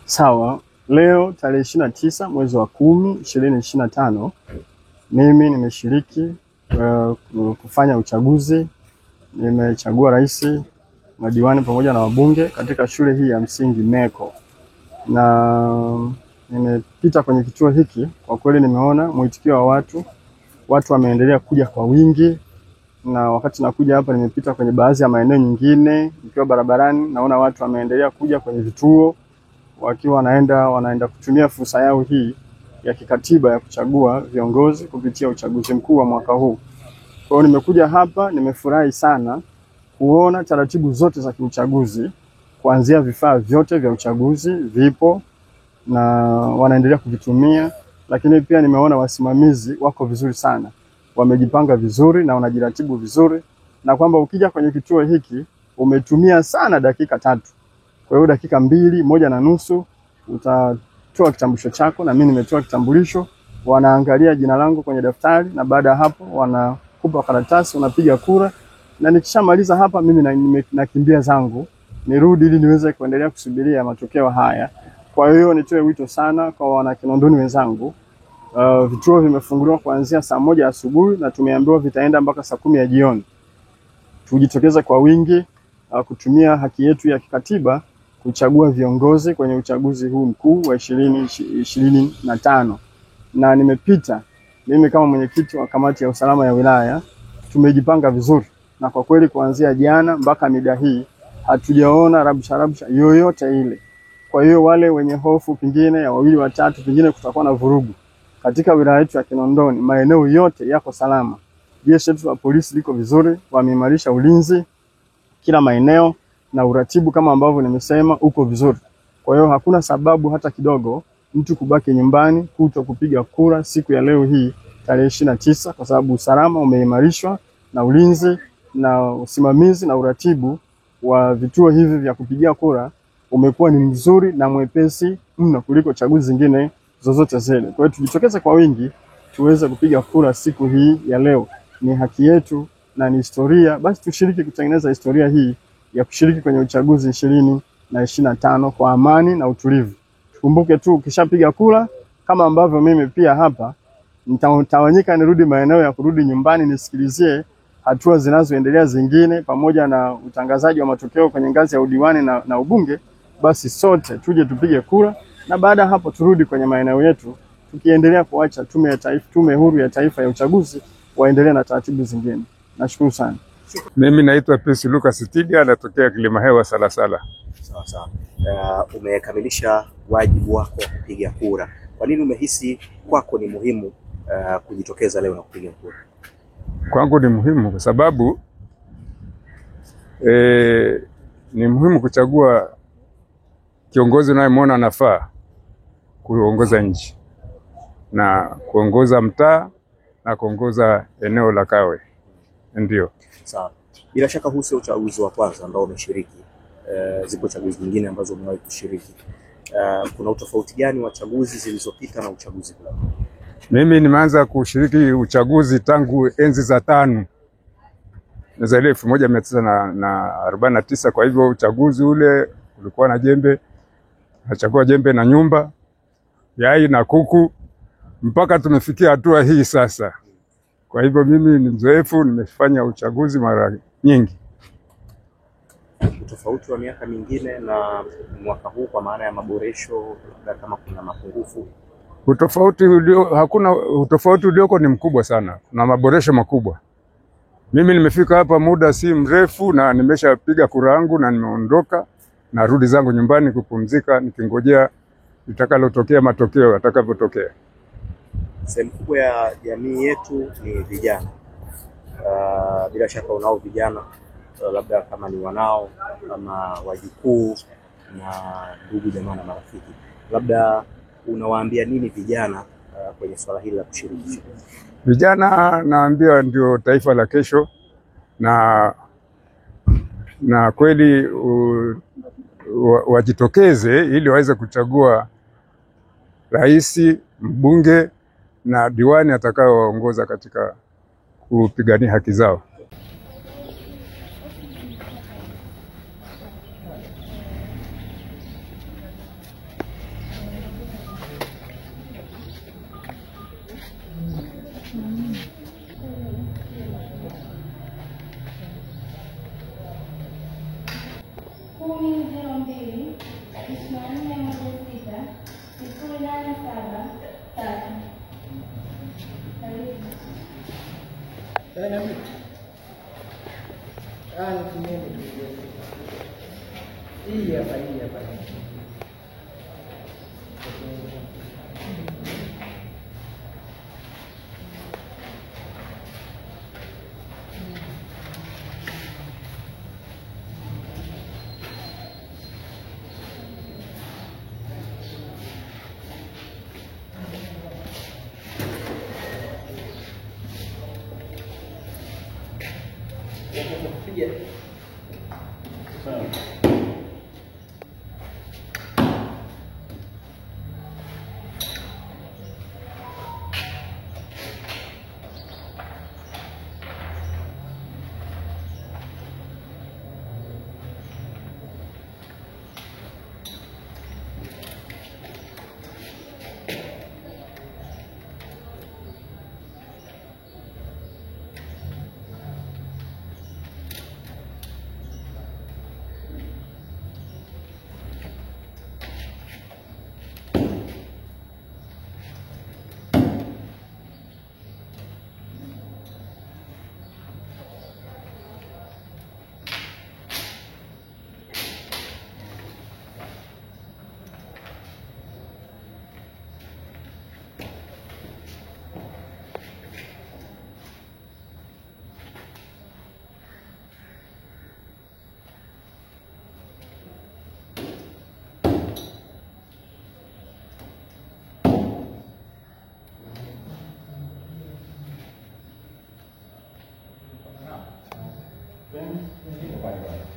Sawa, leo tarehe 29 mwezi wa 10 2025, mimi nimeshiriki kufanya uchaguzi. Nimechagua rais, madiwani pamoja na wabunge katika shule hii ya msingi Meko, na nimepita kwenye kituo hiki. Kwa kweli nimeona mwitikio wa watu wameendelea kuja kwa wingi, na wakati nakuja hapa nimepita kwenye baadhi ya maeneo nyingine nikiwa barabarani, naona watu wameendelea kuja kwenye vituo wakiwa wanaenda kutumia fursa yao hii ya kikatiba ya kuchagua viongozi kupitia uchaguzi mkuu wa mwaka huu. Kwa hiyo nimekuja hapa, nimefurahi sana kuona taratibu zote za kiuchaguzi, kuanzia vifaa vyote vya uchaguzi vipo na wanaendelea kuvitumia, lakini pia nimeona wasimamizi wako vizuri sana, wamejipanga vizuri na wanajiratibu vizuri, na kwamba ukija kwenye kituo hiki umetumia sana dakika 3. Kwa hiyo dakika 2, 1.5 utatoa kitambulisho chako, na mimi nimetoa kitambulisho. Wanaangalia jina langu kwenye daftari, na baada ya hapo wanakupa karatasi, unapiga kura, na nikishamaliza hapa mimi nakimbia zangu nirudi ili niweze kuendelea kusubiria matokeo haya. Kwa hiyo nitoe wito sana kwa wana Kinondoni wenzangu. Vituo vimefunguliwa kuanzia saa 1 asubuhi na tumeambiwa vitaenda mpaka saa 10 ya jioni. Tujitokeze kwa wingi kutumia haki yetu ya kikatiba kuchagua viongozi kwenye uchaguzi huu mkuu wa 2025. Na nimepita mimi kama mwenyekiti wa kamati ya usalama ya wilaya, tumejipanga vizuri, na kwa kweli kuanzia jana mpaka mida hii hatujaona rabsha yoyote ile. Kwa hiyo wale wenye hofu pingine ya 2 watatu pingine kutakuwa na vurugu katika wilaya yetu ya Kinondoni, maeneo yote yako salama. Jeshi letu la polisi liko vizuri, wameimarisha ulinzi kila maeneo, na uratibu kama ambavyo nimesema uko vizuri. Kwa hiyo hakuna sababu hata kidogo mtu kubaki nyumbani kuto kupiga kura siku ya leo hii tarehe 29, kwa sababu usalama umeimarishwa na ulinzi na usimamizi na uratibu wa vituo hivi vya kupigia kura umekuwa ni mzuri na mwepesi mno kuliko chaguzi zingine zozote zile. Kwa hiyo tujitokeze kwa wingi tuweze kupiga kura siku hii ya leo. Ni haki yetu na ni historia, basi tushiriki kutengeneza historia hii ya kushiriki kwenye uchaguzi 2025 kwa amani na utulivu. Tukumbuke tu ukishapiga kura, kama ambavyo mimi pia hapa nitawanyika nirudi maeneo ya kurudi nyumbani nisikilizie hatua zinazoendelea zingine pamoja na utangazaji wa matokeo kwenye ngazi ya udiwani na ubunge. Basi sote tuje tupige kura, na baada hapo turudi kwenye maeneo yetu, tukiendelea kuacha Tume Huru ya Taifa ya Uchaguzi waendelee na taratibu zingine. Nashukuru sana. Mimi naitwa Pesi Lucas Tidia, natokea Kilimahewa Salasala. Sawa sawa. Umekamilisha wajibu wako wa kupiga kura. Kwa nini umehisi kwako ni muhimu kujitokeza leo na kupiga kura? Kwangu ni muhimu kwa sababu ni muhimu kuchagua kiongozi unayemwona anafaa kuongoza nchi na kuongoza mtaa na kuongoza eneo la Kawe. Ndio. Sawa. Bila shaka huu sio uchaguzi wa kwanza ambao umeshiriki. Zipo chaguzi nyingine ambazo umewahi kushiriki. Kuna utofauti gani wa chaguzi zilizopita na uchaguzi huu? Mimi nimeanza kushiriki uchaguzi tangu enzi za tano. Za 1949. Kwa hivyo uchaguzi ule ulikuwa na jembe, nachagua jembe na nyumba, yai na kuku, mpaka tumefikia hatua hii sasa. Kwa hivyo mimi ni mzoefu, nimefanya uchaguzi mara nyingi. Utofauti wa miaka mingine na mwaka huu kwa maana ya maboresho, kama kuna mapungufu? Hakuna utofauti ulioko, ni mkubwa sana na maboresho makubwa. Mimi nimefika hapa muda si mrefu na nimeshapiga kura yangu na nimeondoka, na rudi zangu nyumbani kupumzika nikingojea itakalotokea matokeo yatakavyotokea. Sehemu kubwa ya jamii yetu ni vijana. Bila shaka unao vijana, labda kama ni wanao kama wajukuu na ndugu jamaa na marafiki, labda unawaambia nini vijana kwenye swala hili la kushiriki? Vijana naambia ndio taifa la kesho, na kweli wajitokeze ili waweze kuchagua rais, mbunge na diwani atakaowaongoza katika kupigania haki zao. Iya Pak. Iya. Ini